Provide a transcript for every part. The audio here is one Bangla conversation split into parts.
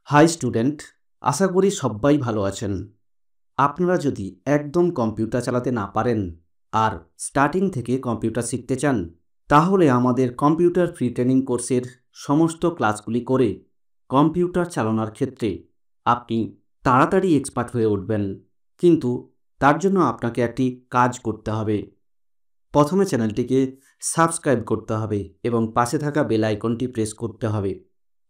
হাই স্টুডেন্ট, আশা করি সবাই ভালো আছেন। আপনারা যদি একদম কম্পিউটার চালাতে না পারেন আর স্টার্টিং থেকে কম্পিউটার শিখতে চান, তাহলে আমাদের কম্পিউটার ফ্রি ট্রেনিং কোর্সের সমস্ত ক্লাসগুলি করে কম্পিউটার চালানোর ক্ষেত্রে আপনি তাড়াতাড়ি এক্সপার্ট হয়ে উঠবেন। কিন্তু তার জন্য আপনাকে একটি কাজ করতে হবে। প্রথমে চ্যানেলটিকে সাবস্ক্রাইব করতে হবে এবং পাশে থাকা বেল আইকনটি প্রেস করতে হবে।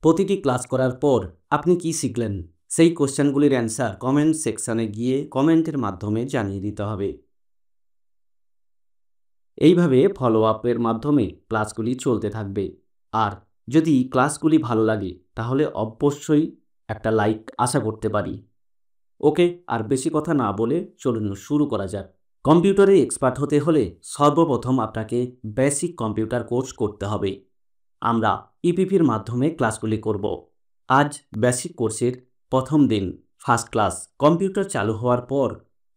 প্রতিটি ক্লাস করার পর আপনি কি শিখলেন সেই কোশ্চেনগুলির অ্যান্সার কমেন্ট সেকশানে গিয়ে কমেন্টের মাধ্যমে জানিয়ে দিতে হবে। এইভাবে ফলো আপের মাধ্যমে ক্লাসগুলি চলতে থাকবে। আর যদি ক্লাসগুলি ভালো লাগে তাহলে অবশ্যই একটা লাইক আশা করতে পারি। ওকে, আর বেশি কথা না বলে চলুন শুরু করা যাক। কম্পিউটারে এক্সপার্ট হতে হলে সর্বপ্রথম আপনাকে বেসিক কম্পিউটার কোর্স করতে হবে। আমরা ইপিপির মাধ্যমে ক্লাসগুলি করব। আজ বেসিক কোর্সের প্রথম দিন, ফার্স্ট ক্লাস। কম্পিউটার চালু হওয়ার পর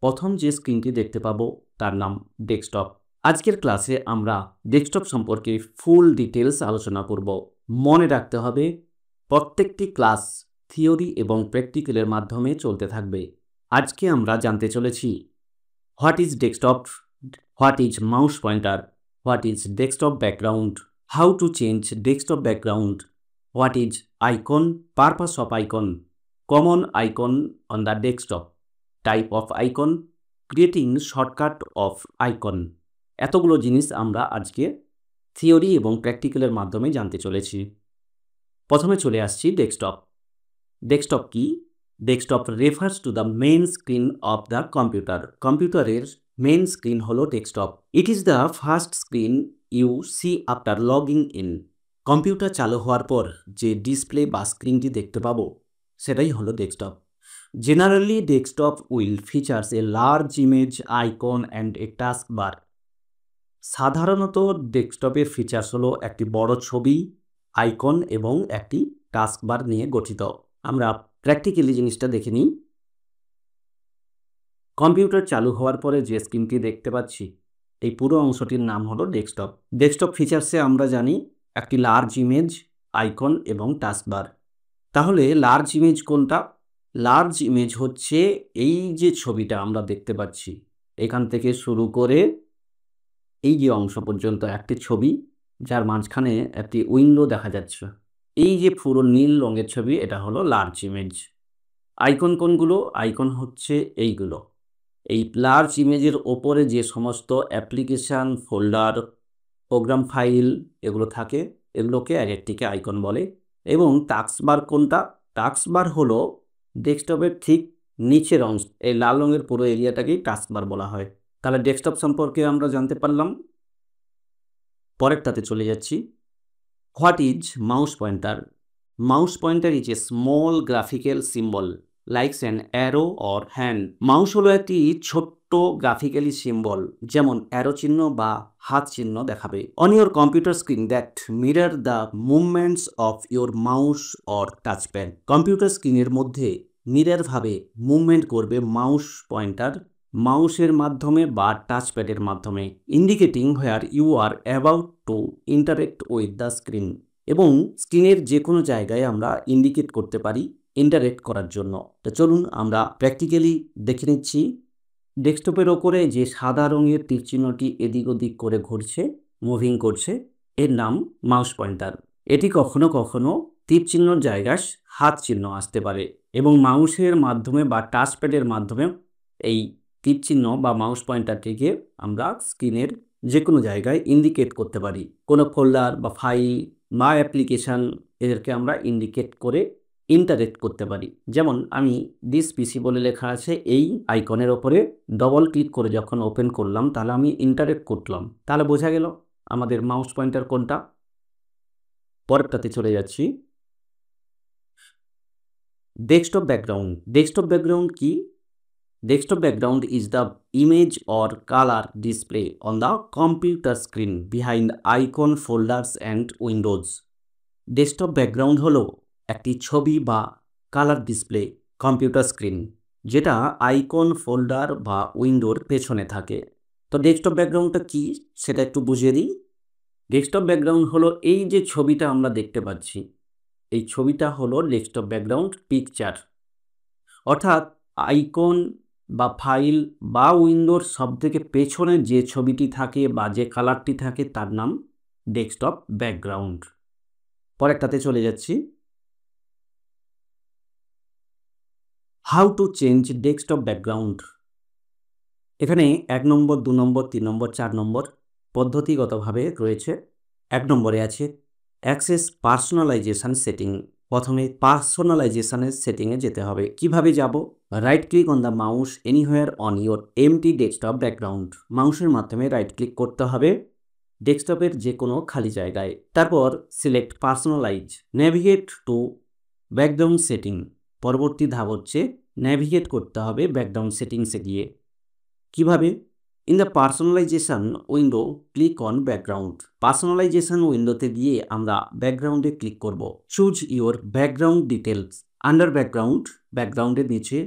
প্রথম যে স্ক্রিনটি দেখতে পাবো তার নাম ডেস্কটপ। আজকের ক্লাসে আমরা ডেস্কটপ সম্পর্কে ফুল ডিটেলস আলোচনা করব। মনে রাখতে হবে প্রত্যেকটি ক্লাস থিওরি এবং প্র্যাকটিক্যালের মাধ্যমে চলতে থাকবে। আজকে আমরা জানতে চলেছি what is desktop, what is mouse pointer, what is desktop background, how to change desktop background, what is icon, purpose of icon, common icon on the desktop, type of icon, creating shortcut of icon। এতগুলো জিনিস আমরা আজকে থিওরি এবং প্র্যাকটিক্যালের মাধ্যমে জানতে চলেছি। প্রথমে চলে আসছি ডেস্কটপ। ডেস্কটপ কি? Desktop refers to the main screen of the computer. কম্পিউটারের মেইন স্ক্রিন হলো desktop. It is the first screen you see after logging in. Computer চালু হওয়ার পর যে ডিসপ্লে বা স্ক্রিনটি দেখতে পাবো সেটাই হলো desktop. Generally desktop will features a large image, icon and a task bar. সাধারণত ডেস্কটপের ফিচার্স হলো একটি বড় ছবি, আইকন এবং একটি টাস্ক বার নিয়ে গঠিত। আমরা প্র্যাকটিক্যালি জিনিসটা দেখে নিই। কম্পিউটার চালু হওয়ার পরে যে স্ক্রিনটি দেখতে পাচ্ছি এই পুরো অংশটির নাম হলো ডেস্কটপ। ডেস্কটপ ফিচার্সে আমরা জানি একটি লার্জ ইমেজ, আইকন এবং টাস্কবার। তাহলে লার্জ ইমেজ কোনটা? লার্জ ইমেজ হচ্ছে এই যে ছবিটা আমরা দেখতে পাচ্ছি, এখান থেকে শুরু করে এই যে অংশ পর্যন্ত একটি ছবি, যার মাঝখানে একটি উইন্ডো দেখা যাচ্ছে। এই যে পুরো নীল রঙের ছবি, এটা হলো লার্জ ইমেজ। আইকন কোনগুলো? আইকন হচ্ছে এইগুলো। এই লার্জ ইমেজের ওপরে যে সমস্ত অ্যাপ্লিকেশান, ফোল্ডার, প্রোগ্রাম ফাইল এগুলো থাকে, এগুলোকে এক একটিকে আইকন বলে। এবং টাস্কবার কোনটা? টাস্কবার হলো ডেস্কটপের ঠিক নিচের অংশ। এই লাল রঙের পুরো এরিয়াটাকেই টাস্কবার বলা হয়। তাহলে ডেস্কটপ সম্পর্কে আমরা জানতে পারলাম। পরেরটাতে চলে যাচ্ছি। What is mouse pointer? Mouse pointer is a small graphical symbol likes an arrow or hand. Mouse হলো একটি ছোট্ট গ্রাফিক্যালি সিম্বল, যেমন অ্যারো চিহ্ন বা হাত চিহ্ন দেখাবে। On your computer screen that mirror the movements of your mouse or touchpad. Computer স্ক্রিনের মধ্যে মিররভাবে মুভমেন্ট করবে মাউস পয়েন্টার, মাউসের মাধ্যমে বা টাচপ্যাডের মাধ্যমে, indicating where you are about to interact with the screen. এবং স্ক্রিনের যে কোনো জায়গায় আমরা ইন্ডিকেট করতে পারি ইন্টারেক্ট করার জন্য। তো চলুন আমরা প্র্যাকটিক্যালি দেখে নিচ্ছি। ডেস্কটপের ওপরে যে সাদা রঙের তীর চিহ্নটি এদিক ওদিক করে ঘুরছে, মুভিং করছে, এর নাম মাউস পয়েন্টার। এটি কখনো কখনো তীর চিহ্নর জায়গায় হাত চিহ্ন আসতে পারে এবং মাউসের মাধ্যমে বা টাচপ্যাডের মাধ্যমে এই তীর চিহ্ন বা মাউস পয়েন্টারটিকে আমরা স্ক্রিনের যে কোনো জায়গায় ইন্ডিকেট করতে পারি। কোনো ফোল্ডার বা ফাইল বা অ্যাপ্লিকেশান, এদেরকে আমরা ইন্ডিকেট করে ইন্টারেক্ট করতে পারি। যেমন আমি দিস পিসি বলে লেখা আছে, এই আইকনের ওপরে ডবল ক্লিক করে যখন ওপেন করলাম তাহলে আমি ইন্টারেক্ট করলাম, তাহলে বোঝা গেল আমাদের মাউস পয়েন্টার কোনটা। পরেরটাতে চলে যাচ্ছি। Desktop background. ডেস্কটপ ব্যাকগ্রাউন্ড কি? Desktop background is the image or color display on the computer screen behind icon, folders and windows. Desktop background হলো একটি ছবি বা কালার ডিসপ্লে কম্পিউটার স্ক্রিন, যেটা আইকন, ফোল্ডার বা উইন্ডোর পেছনে থাকে। তো ডেস্কটপ ব্যাকগ্রাউন্ডটা কি সেটা একটু বুঝিয়ে দিই। ডেস্কটপ ব্যাকগ্রাউন্ড হলো এই যে ছবিটা আমরা দেখতে পাচ্ছি, এই ছবিটা হলো ডেস্কটপ ব্যাকগ্রাউন্ড পিকচার, অর্থাৎ আইকন বা ফাইল বা উইন্ডোর সবথেকে পেছনে যে ছবিটি থাকে বা যে কালারটি থাকে তার নাম ডেস্কটপ ব্যাকগ্রাউন্ড। পরেরটাতে চলে যাচ্ছি। How to change desktop background. এখানে 1 নম্বর, 2 নম্বর, 3 নম্বর, 4 নম্বর পদ্ধতিগতভাবে রয়েছে। 1 নম্বরে আছে অ্যাক্সেস পার্সোনালাইজেশন সেটিং। প্রথমে পার্সোনালাইজেশনের সেটিংয়ে যেতে হবে। কিভাবে যাব? Right click on the mouse anywhere on your empty desktop background. মাউসের মাধ্যমে রাইট ক্লিক করতে হবে ডেস্কটপের যে কোনো খালি জায়গায়। তারপর select personalize, navigate two background setting. পরবর্তী ধাপ হচ্ছে নেভিগেট করতে হবে ব্যাকগ্রাউন্ড সেটিংসে গিয়ে। কিভাবে? In the personalisation window click on background. Personalisation উইন্ডোতে গিয়ে আমরা ব্যাকগ্রাউন্ডে ক্লিক করব। Choose your background details. Under background, ব্যাকগ্রাউন্ডের নিচে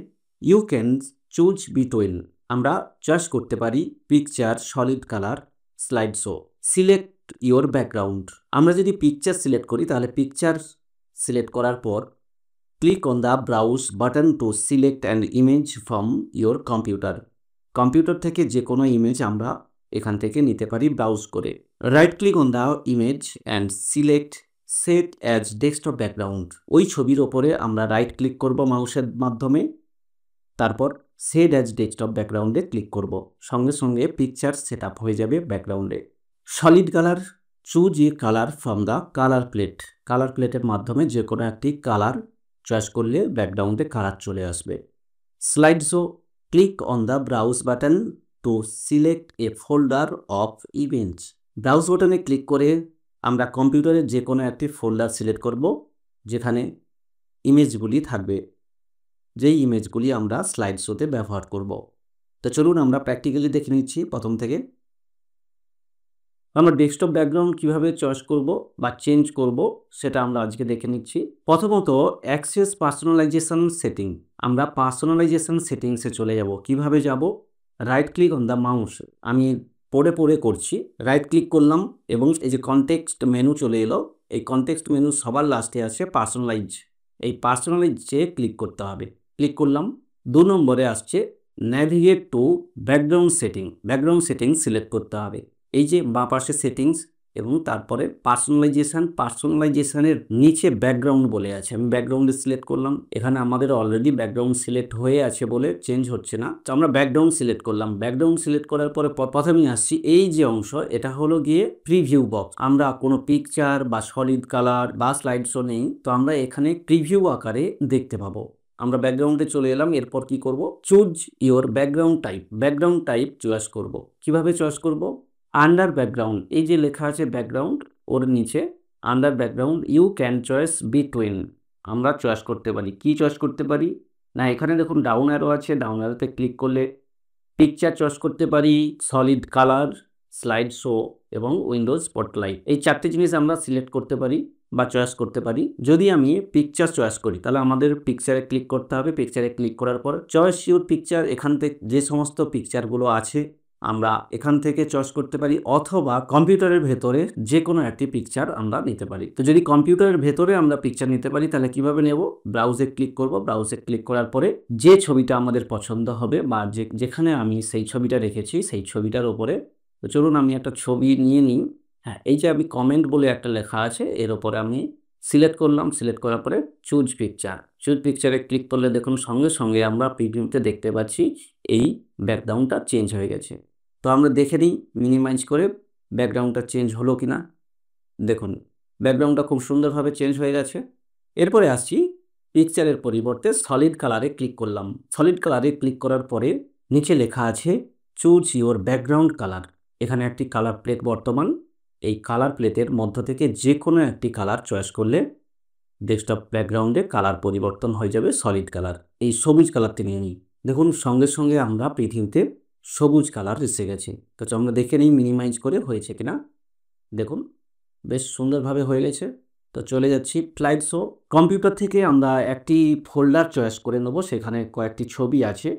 ইউ ক্যান চুজ বিটুইন। আমরা চয়েস করতে পারি picture, solid colour, slide show. Select your background. আমরা যদি পিকচার সিলেক্ট করি তাহলে পিকচার সিলেক্ট করার পর click on the browse button to select an image from your computer. Computer থেকে যে কোনো ইমেজ আমরা এখান থেকে নিতে পারি ব্রাউজ করে। Right click on the image and select set as desktop background. ওই ছবির ওপরে আমরা রাইট ক্লিক করব মাউসের মাধ্যমে, তারপর সেট অ্যাজ ডেস্কটপ ব্যাকগ্রাউন্ডে ক্লিক করব। সঙ্গে সঙ্গে পিকচার সেট আপ হয়ে যাবে ব্যাকগ্রাউন্ডে। Solid colour, choose a colour from the colour plate. Colour প্লেটের মাধ্যমে যে কোনো একটি কালার চয়েস করলে ব্যাকগ্রাউন্ডে কালার চলে আসবে। Slide show, click on the browse button to select a folder of image. Browse বাটনে ক্লিক করে আমরা কম্পিউটারের যে কোনো একটি ফোল্ডার সিলেক্ট করব যেখানে ইমেজগুলি থাকবে, যেই ইমেজগুলি আমরা স্লাইড শোতে ব্যবহার করব। তো চলুন আমরা প্র্যাকটিক্যালি দেখে নিচ্ছি প্রথম থেকে। আমরা ডেস্কটপ ব্যাকগ্রাউন্ড কীভাবে চয়েস করব বা চেঞ্জ করব সেটা আমরা আজকে দেখে নিচ্ছি। প্রথমত অ্যাক্সেস পার্সোনালাইজেশন সেটিং। আমরা পার্সোনালাইজেশন সেটিংসে চলে যাব। কিভাবে যাব? Right click on the mouse. আমি পড়ে করছি। রাইট ক্লিক করলাম এবং এই যে কনটেক্সট মেনু চলে এলো। এই কনটেক্সট মেনু সবার লাস্টে আছে পার্সোনালাইজ। এই পার্সোনালাইজে ক্লিক করতে হবে। ক্লিক করলাম। 2 নম্বরে আসছে navigate two background setting. Background setting select করতে হবে। এই যে বাঁ পাশে সেটিংস এবং তারপরে পার্সোনালাইজেশনের নিচে ব্যাকগ্রাউন্ড বলে আছে। আমি ব্যাকগ্রাউন্ডে সিলেক্ট করলাম। এখানে আমাদের অলরেডি ব্যাকগ্রাউন্ড সিলেক্ট হয়ে আছে বলে চেঞ্জ হচ্ছে না, তো আমরা ব্যাকগ্রাউন্ড সিলেক্ট করলাম। ব্যাকগ্রাউন্ড সিলেক্ট করার পরে প্রথমেই আসছি এই যে অংশ, এটা হলো গিয়ে প্রিভিউ বক্স। আমরা কোনো পিকচার বা সলিড কালার বা স্লাইড শো নেই, তো আমরা এখানে প্রিভিউ আকারে দেখতে পাবো। আমরা ব্যাকগ্রাউন্ডে চলে এলাম। এরপর কি করব? Choose your background type. Background type choice করব। কিভাবে চয়েস করব? আন্ডার ব্যাকগ্রাউন্ড, এই যে লেখা আছে ব্যাকগ্রাউন্ড, ওর নিচে under background you can choice between. আমরা চয়েস করতে পারি। কি চয়েস করতে পারি? না, এখানে দেখুন ডাউন অ্যারো আছে। ডাউন অ্যারোতে ক্লিক করলে পিকচার চয়েস করতে পারি, সলিড কালার, স্লাইড শো এবং উইন্ডোজ স্পটলাইট। এই 4টে জিনিস আমরা সিলেক্ট করতে পারি বা চয়েস করতে পারি। যদি আমি পিকচার চয়েস করি তাহলে আমাদের পিকচারে ক্লিক করতে হবে। পিকচারে ক্লিক করার পর চয়েস ইউর পিকচার, এখান থেকে যে সমস্ত পিকচারগুলো আছে আমরা এখান থেকে চয়েস করতে পারি, অথবা কম্পিউটারের ভেতরে যে কোনো একটি পিকচার আমরা নিতে পারি। তো যদি কম্পিউটারের ভেতরে আমরা পিকচার নিতে পারি তাহলে কিভাবে নেব? ব্রাউজে ক্লিক করব। ব্রাউজে ক্লিক করার পরে যে ছবিটা আমাদের পছন্দ হবে বা যেখানে আমি সেই ছবিটা রেখেছি সেই ছবিটার ওপরে, তো চলুন আমি একটা ছবি নিয়ে নিই। হ্যাঁ, এই যে আমি কমেন্ট বলে একটা লেখা আছে, এর ওপরে আমি সিলেক্ট করলাম। সিলেক্ট করার পরে চুজ পিকচার। চুজ পিকচারে ক্লিক করলে দেখুন সঙ্গে সঙ্গে আমরা প্রিভিউতে দেখতে পাচ্ছি এই ব্যাকগ্রাউন্ডটা চেঞ্জ হয়ে গেছে। তো আমরা দেখে নিই মিনিমাইজ করে ব্যাকগ্রাউন্ডটা চেঞ্জ হলো কি না। দেখুন ব্যাকগ্রাউন্ডটা খুব সুন্দরভাবে চেঞ্জ হয়ে গেছে। এরপরে আসছি পিকচারের পরিবর্তে সলিড কালারে ক্লিক করলাম। সলিড কালারে ক্লিক করার পরে নিচে লেখা আছে চুজ ইওর ব্যাকগ্রাউন্ড কালার। এখানে একটি কালার প্লেট বর্তমান। এই কালার প্লেটের মধ্য থেকে যে কোনো একটি কালার চয়েস করলে ডেস্কটপ ব্যাকগ্রাউন্ডে কালার পরিবর্তন হয়ে যাবে সলিড কালার। এই সবুজ কালারটি নিয়ে নিই। দেখুন সঙ্গে সঙ্গে আমরা পৃথিবীতে সবুজ কালার এসে গেছে। তো আমরা দেখে নিই মিনিমাইজ করে হয়েছে কিনা। দেখুন বেশ সুন্দরভাবে হয়ে গেছে। তো চলে যাচ্ছি স্লাইড শো। কম্পিউটার থেকে আমরা একটি ফোল্ডার চয়েস করে নেব, সেখানে কয়েকটি ছবি আছে।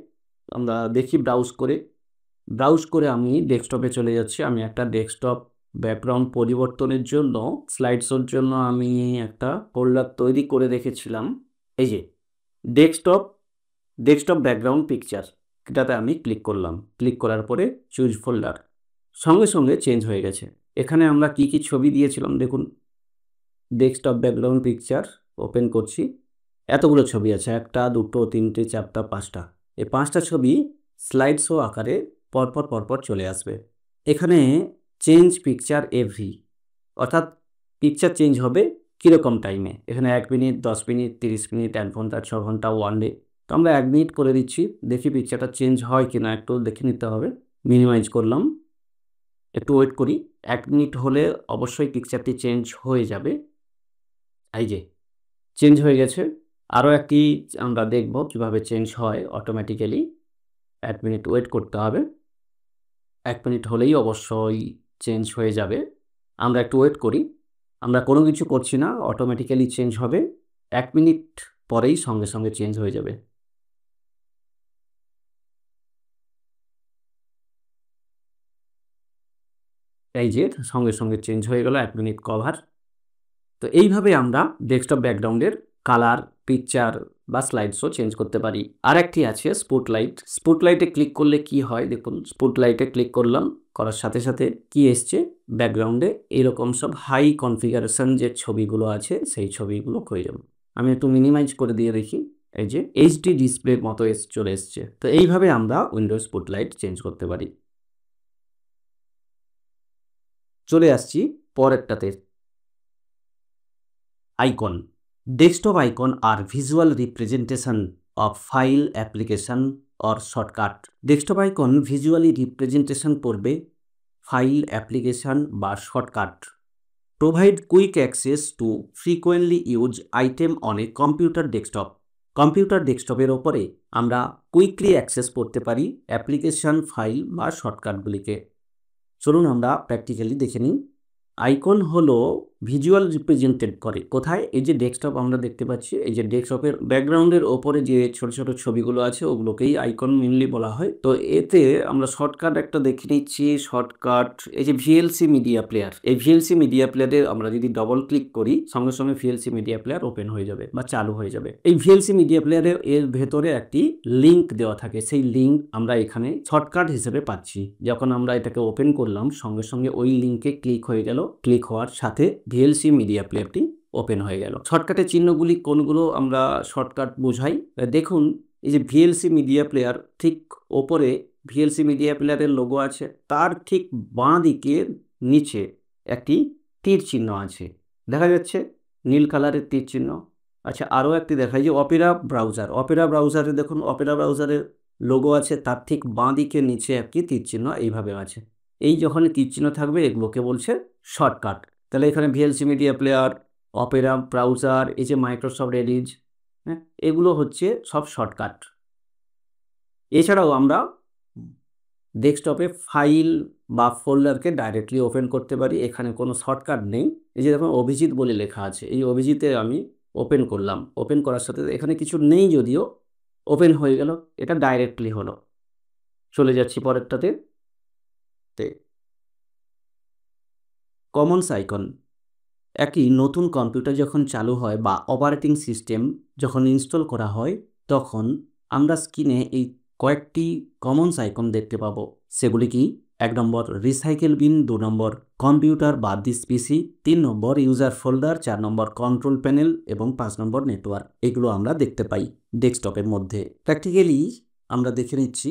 আমরা দেখি ব্রাউজ করে আমি ডেস্কটপে চলে যাচ্ছি। আমি একটা ডেস্কটপ ব্যাকগ্রাউন্ড পরিবর্তনের জন্য স্লাইড শোর জন্য আমি একটা ফোল্ডার তৈরি করে রেখেছিলাম। এই যে ডেস্কটপ ব্যাকগ্রাউন্ড পিকচার, এটাতে আমি ক্লিক করলাম। ক্লিক করার পরে চুজ ফোল্ডার, সঙ্গে সঙ্গে চেঞ্জ হয়ে গেছে। এখানে আমরা কি কি ছবি দিয়েছিলাম দেখুন। ডেস্কটপ ব্যাকগ্রাউন্ড পিকচার ওপেন করছি, এতগুলো ছবি আছে, 1 2 3 4 5টা। এই 5টা ছবি স্লাইড শো আকারে পরপর চলে আসবে। এখানে চেঞ্জ পিকচার এভরি, অর্থাৎ পিকচার চেঞ্জ হবে কীরকম টাইমে। এখানে 1 মিনিট, 10 মিনিট, 30 মিনিট, 1 ঘন্টা, 6 ঘন্টা, 1 ডে। তো আমরা 1 মিনিট করে দিচ্ছি, দেখি পিকচারটা চেঞ্জ হয় কিনা একটু দেখে নিতে হবে। মিনিমাইজ করলাম, একটু ওয়েট করি। 1 মিনিট হলে অবশ্যই পিকচারটি চেঞ্জ হয়ে যাবে। এই যে চেঞ্জ হয়ে গেছে। আরও একটি আমরা দেখব কীভাবে চেঞ্জ হয় অটোমেটিক্যালি। 1 মিনিট ওয়েট করতে হবে। 1 মিনিট হলেই অবশ্যই চেঞ্জ হয়ে যাবে। আমরা একটু ওয়েট করি, আমরা কোনো কিছু করছি না, অটোমেটিক্যালি চেঞ্জ হবে। 1 মিনিট পরেই সঙ্গে সঙ্গে চেঞ্জ হয়ে যাবে। এই যে সঙ্গে সঙ্গে চেঞ্জ হয়ে গেল, 1 মিনিট কভার। তো এইভাবে আমরা ডেস্কটপ ব্যাকগ্রাউন্ডের কালার, পিকচার বা স্লাইড শো চেঞ্জ করতে পারি। আর একটি আছে স্পটলাইট। স্পটলাইটে ক্লিক করলে কি হয় দেখুন। স্পটলাইটে ক্লিক করলাম, করার সাথে সাথে কি এসছে ব্যাকগ্রাউন্ডে, এইরকম সব হাই কনফিগারেশন যে ছবিগুলো আছে সেই ছবিগুলো হয়ে যাবে। আমি একটু মিনিমাইজ করে দিয়ে দেখি, এই যে এইচডি ডিসপ্লের মতো চলে এসছে। তো এইভাবে আমরা উইন্ডোজ স্পটলাইট চেঞ্জ করতে পারি। চলে আসছি পরেরটাতে, icon. Desktop icon are visual representation of file, application or shortcut. Desktop icon visually representation করবে ফাইল, অ্যাপ্লিকেশন বা shortcut. Provide quick access to frequently used item on a computer desktop. Computer ডেস্কটপের ওপরে আমরা কুইকলি অ্যাক্সেস করতে পারি অ্যাপ্লিকেশন, ফাইল বা শর্টকাটগুলিকে। চলুন আমরা প্র্যাকটিক্যালি দেখে নিই। আইকন হলো ভিজুয়াল রিপ্রেজেন্টেড করে কোথায়, এই যে ডেস্কটপ আমরা দেখতে পাচ্ছি, এই যে ডেস্কটপের ব্যাকগ্রাউন্ডের ওপরে যে ছোট ছোট ছবিগুলো আছে ওগুলোকেই আইকন মেনলি বলা হয়। তো এতে আমরা শর্টকাট একটা দেখে নিচ্ছি। শর্টকাট, এই যে ভিএলসি মিডিয়া প্লেয়ার, এই ভিএলসি মিডিয়া প্লেয়ারে আমরা যদি ডবল ক্লিক করি সঙ্গে সঙ্গে ভিএলসি মিডিয়া প্লেয়ার ওপেন হয়ে যাবে বা চালু হয়ে যাবে। এই ভিএলসি মিডিয়া প্লেয়ারে এর ভেতরে একটি লিঙ্ক দেওয়া থাকে, সেই লিঙ্ক আমরা এখানে শর্টকাট হিসেবে পাচ্ছি। যখন আমরা এটাকে ওপেন করলাম সঙ্গে সঙ্গে ওই লিঙ্কে ক্লিক হয়ে গেল, ক্লিক হওয়ার সাথে ভিএলসি মিডিয়া প্লেয়ারটি ওপেন হয়ে গেল। শর্টকাটের চিহ্নগুলি কোনগুলো আমরা শর্টকাট বোঝাই দেখুন। এই যে ভিএলসি মিডিয়া প্লেয়ার, ঠিক ওপরে ভিএলসি মিডিয়া প্লেয়ারের লোগো আছে, তার ঠিক বাঁ দিকে নিচে একটি তীর চিহ্ন আছে, দেখা যাচ্ছে নীল কালারের তীর চিহ্ন। আচ্ছা, আরও একটি দেখাই যে অপেরা ব্রাউজার। অপেরা ব্রাউজারে দেখুন, অপেরা ব্রাউজারের লোগো আছে, তার ঠিক বাঁ দিকে নিচে একটি তীর চিহ্ন এইভাবে আছে। এই যখন তীর চিহ্ন থাকবে এগুলোকে বলছে শর্টকাট। তাহলে এখানে VLC media player, Opera browser, এই যে মাইক্রোসফট এডিজ, হ্যাঁ, এগুলো হচ্ছে সব শর্টকাট। এছাড়াও আমরা ডেস্কটপে ফাইল বা ফোল্ডারকে ডাইরেক্টলি ওপেন করতে পারি, এখানে কোনো শর্টকাট নেই। এই যে দেখুন অভিজিৎ বলে লেখা আছে, এই অভিজিতে আমি ওপেন করলাম, ওপেন করার সাথে এখানে কিছু নেই যদিও ওপেন হয়ে গেল, এটা ডাইরেক্টলি হলো। চলে যাচ্ছি পরেরটাতে, কমন্স আইকন। একই নতুন কম্পিউটার যখন চালু হয় বা অপারেটিং সিস্টেম যখন ইনস্টল করা হয় তখন আমরা স্ক্রিনে এই কয়েকটি কমন্স আইকন দেখতে পাবো। সেগুলি কি? 1 নম্বর রিসাইকেল বিন, 2 নম্বর কম্পিউটার বা this PC, 3 number user folder, 4 number control panel এবং 5 নম্বর নেটওয়ার্ক। এগুলো আমরা দেখতে পাই ডেস্কটপের মধ্যে। প্র্যাকটিক্যালি আমরা দেখে নিচ্ছি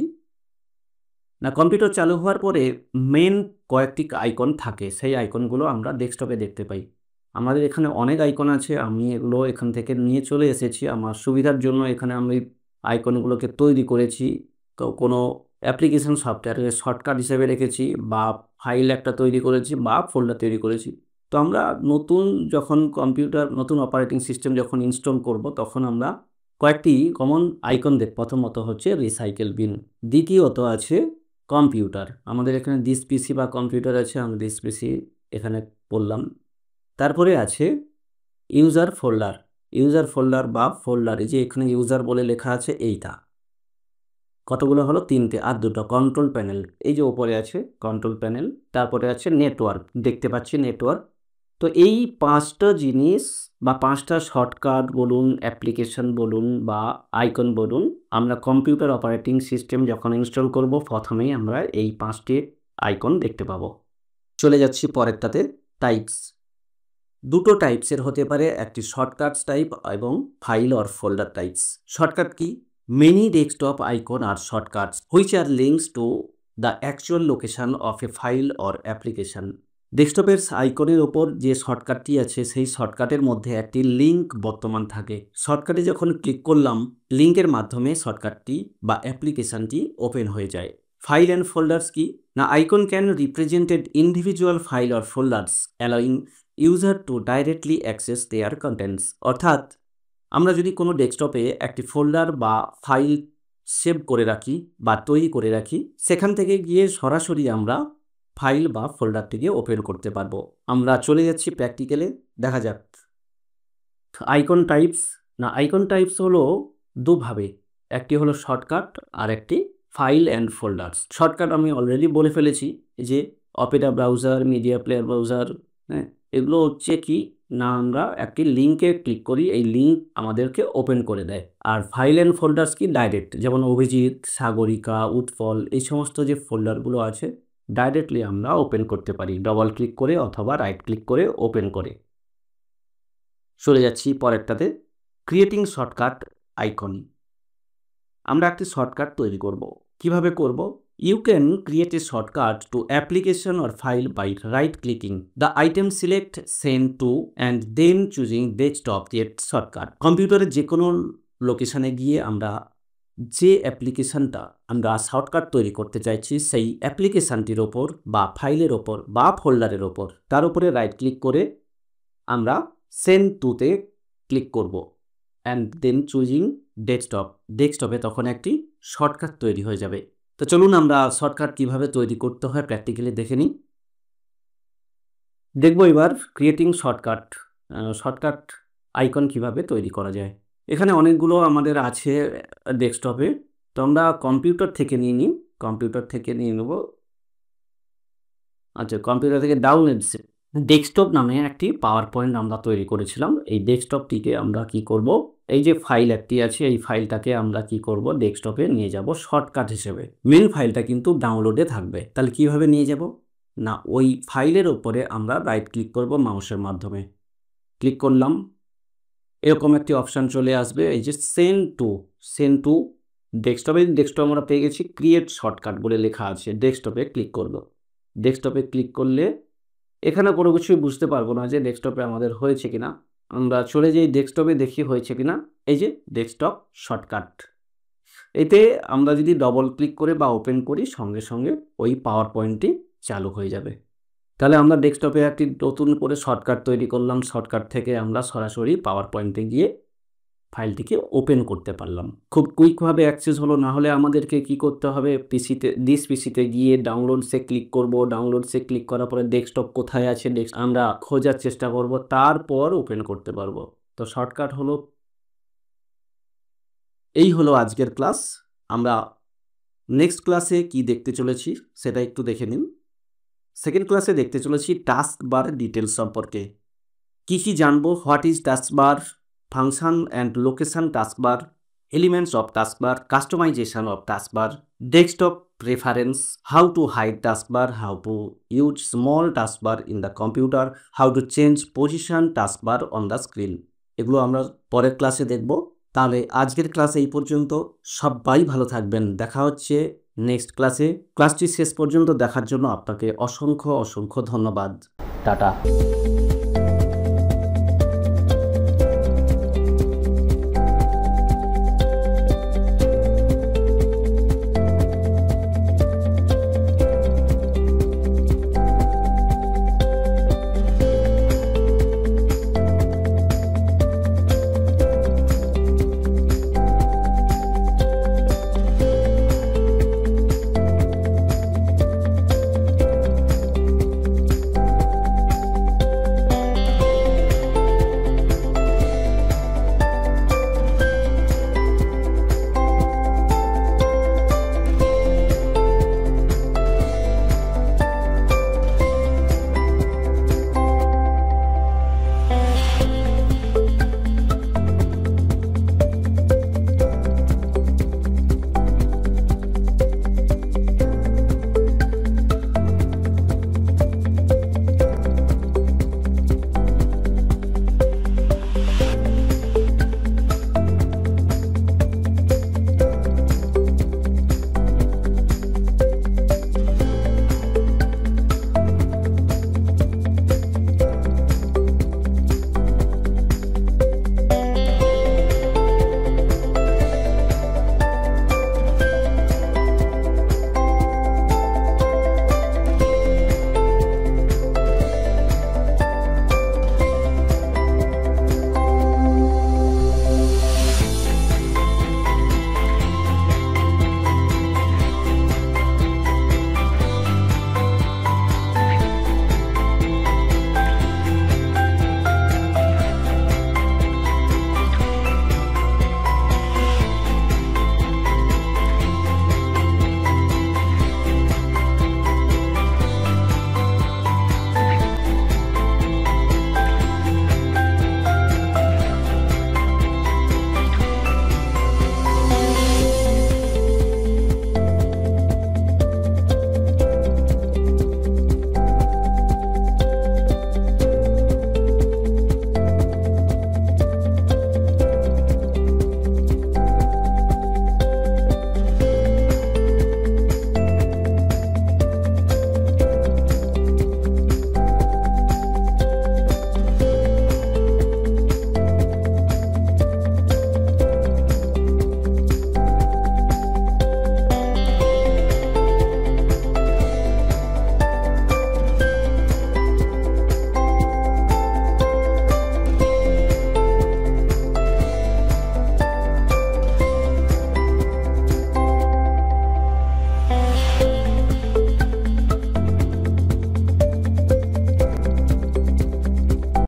না, কম্পিউটার চালু হওয়ার পরে মেন কয়েকটি আইকন থাকে, সেই আইকনগুলো আমরা ডেস্কটপে দেখতে পাই। আমাদের এখানে অনেক আইকন আছে, আমি এগুলো এখান থেকে নিয়ে চলে এসেছি আমার সুবিধার জন্য। এখানে আমি আইকনগুলোকে তৈরি করেছি, তো কোনো অ্যাপ্লিকেশন সফটওয়্যারের শর্টকাট হিসেবে রেখেছি, বা ফাইল একটা তৈরি করেছি, বা ফোল্ডার তৈরি করেছি। তো আমরা নতুন যখন কম্পিউটার, নতুন অপারেটিং সিস্টেম যখন ইনস্টল করব তখন আমরা কয়েকটি কমন আইকন দেখ। প্রথমত হচ্ছে রিসাইকেল বিন, দ্বিতীয়ত আছে কম্পিউটার। আমাদের এখানে দিস পিসি বা কম্পিউটার আছে, আমরা দিস পিসি এখানে বললাম। তারপরে আছে ইউজার ফোল্ডার, ইউজার ফোল্ডার বা ফোল্ডার, এই যে এখানে ইউজার বলে লেখা আছে এইটা। কতগুলো হলো? 3টে, আর দুটো কন্ট্রোল প্যানেল। এই যে ওপরে আছে কন্ট্রোল প্যানেল, তারপরে আছে নেটওয়ার্ক, দেখতে পাচ্ছি নেটওয়ার্ক। তো এই 5টা জিনিস বা 5টা শর্টকাট বলুন, অ্যাপ্লিকেশন বলুন বা আইকন বলুন, আমরা কম্পিউটার অপারেটিং সিস্টেম যখন ইনস্টল করব প্রথমেই আমরা এই 5টি আইকন দেখতে পাবো। চলে যাচ্ছি পরেরটাতে, টাইপস। দুটো টাইপসের হতে পারে, একটি শর্টকাটস টাইপ এবং file or folder types. Shortcut কি? Many desktop icon are shortcuts which are links to the actual location of a file or application. ডেস্কটপের আইকনের ওপর যে শর্টকাটটি আছে সেই শর্টকাটের মধ্যে একটি লিঙ্ক বর্তমান থাকে। শর্টকাটে যখন ক্লিক করলাম, লিঙ্কের মাধ্যমে শর্টকাটটি বা অ্যাপ্লিকেশনটি ওপেন হয়ে যায়। ফাইল অ্যান্ড ফোল্ডার্স কি না? Icon can represented individual file or folders allowing user to directly access their contents. অর্থাৎ আমরা যদি কোনো ডেস্কটপে একটি ফোল্ডার বা ফাইল সেভ করে রাখি বা তৈরি করে রাখি, সেখান থেকে গিয়ে সরাসরি আমরা ফাইল বা ফোল্ডারটিকে ওপেন করতে পারবো। আমরা চলে যাচ্ছি প্র্যাকটিক্যালে, দেখা যাক। আইকন টাইপস না, আইকন টাইপস হলো দুভাবে, একটি হলো শর্টকাট আর একটি ফাইল অ্যান্ড ফোল্ডার্স। শর্টকাট আমি অলরেডি বলে ফেলেছি যে Opera browser, media player browser, হ্যাঁ, এগুলো হচ্ছে কি না, আমরা একটি লিঙ্কে ক্লিক করি, এই লিঙ্ক আমাদেরকে ওপেন করে দেয়। আর ফাইল অ্যান্ড ফোল্ডার্স কি? ডাইরেক্ট, যেমন অভিজিৎ, সাগরিকা, উৎপল, এই সমস্ত যে ফোল্ডারগুলো আছে ডাইরেক্টলি আমরা ওপেন করতে পারি ডবল ক্লিক করে অথবা রাইট ক্লিক করে ওপেন করে। চলে যাচ্ছি পরেরটাতে, ক্রিয়েটিং শর্টকাট আইকন। আমরা একটি শর্টকাট তৈরি করব। কিভাবে করব? You can create a shortcut to application or file by right clicking the item, select send to and then choosing desktop yet shortcut। কম্পিউটারের যে কোনো লোকেশনে গিয়ে আমরা যে অ্যাপ্লিকেশনটা আমরা শর্টকাট তৈরি করতে চাইছি সেই অ্যাপ্লিকেশনটির ওপর বা ফাইলের ওপর বা ফোল্ডারের ওপর তার উপরে রাইট ক্লিক করে আমরা সেন্ড টুতে ক্লিক করব অ্যান্ড দেন চুজিং ডেস্কটপ। ডেস্কটপে তখন একটি শর্টকাট তৈরি হয়ে যাবে। তো চলুন আমরা শর্টকাট কিভাবে তৈরি করতে হয় প্র্যাকটিক্যালি দেখে নিই। দেখব এবার ক্রিয়েটিং শর্টকাট, শর্টকাট আইকন কিভাবে তৈরি করা যায়। এখানে অনেকগুলো আমাদের আছে ডেস্কটপে, তো আমরা কম্পিউটার থেকে নিয়ে নিই, কম্পিউটার থেকে নিয়ে নেব। আচ্ছা, কম্পিউটার থেকে ডাউনলোডসে ডেস্কটপ নামে একটি পাওয়ার পয়েন্ট আমরা তৈরি করেছিলাম। এই ডেস্কটপটিকে আমরা কি করব, এই যে ফাইল একটি আছে এই ফাইলটাকে আমরা কি করব, ডেস্কটপে নিয়ে যাব শর্টকাট হিসেবে। মেন ফাইলটা কিন্তু ডাউনলোডে থাকবে। তাহলে কিভাবে নিয়ে যাব না, ওই ফাইলের ওপরে আমরা রাইট ক্লিক করব মাউসের মাধ্যমে। ক্লিক করলাম, এরকম একটি অপশান চলে আসবে, এই যে সেন্ড টু ডেস্কটপে। ডেস্কটপ আমরা পেয়ে গেছি, ক্রিয়েট শর্টকাট বলে লেখা আছে, ডেস্কটপে ক্লিক করব। ডেস্কটপে ক্লিক করলে এখানে কোনো কিছুই বুঝতে পারবো না যে ডেস্কটপে আমাদের হয়েছে কিনা। আমরা চলে যাই ডেস্কটপে, দেখি হয়েছে কিনা। এই যে ডেস্কটপ শর্টকাট, এতে আমরা যদি ডবল ক্লিক করে বা ওপেন করি সঙ্গে সঙ্গে ওই পাওয়ার পয়েন্টটি চালু হয়ে যাবে। তাহলে আমরা ডেস্কটপে একটি নতুন করে শর্টকাট তৈরি করলাম, শর্টকাট থেকে আমরা সরাসরি পাওয়ার পয়েন্টে গিয়ে ফাইলটিকে ওপেন করতে পারলাম। খুব কুইকভাবে অ্যাক্সেস হলো। না হলে আমাদেরকে কি করতে হবে, পিসিতে গিয়ে ডাউনলোডসে ক্লিক করব। ডাউনলোডসে ক্লিক করার পরে ডেস্কটপ কোথায় আছে আমরা খোঁজার চেষ্টা করব, তারপর ওপেন করতে পারবো। তো শর্টকাট হলো এই হলো আজকের ক্লাস। আমরা নেক্সট ক্লাসে কি দেখতে চলেছি সেটা একটু দেখে নিন। সেকেন্ড ক্লাসে দেখতে চলেছি টাস্ক বার ডিটেলস সম্পর্কে। কি জানবো? What is task bar, function and location task bar, elements of taskbar, customization of taskbar, desktop preference, how to hide taskbar, how to use small taskbar in the computer, how to change position taskbar on the screen। এগুলো আমরা পরের ক্লাসে দেখব। তাহলে আজকের ক্লাসে এই পর্যন্ত। সবাই ভালো থাকবেন, দেখা হচ্ছে নেক্সট ক্লাসে। ক্লাসটি শেষ পর্যন্ত দেখার জন্য আপনাকে অসংখ্য ধন্যবাদ। টাটা।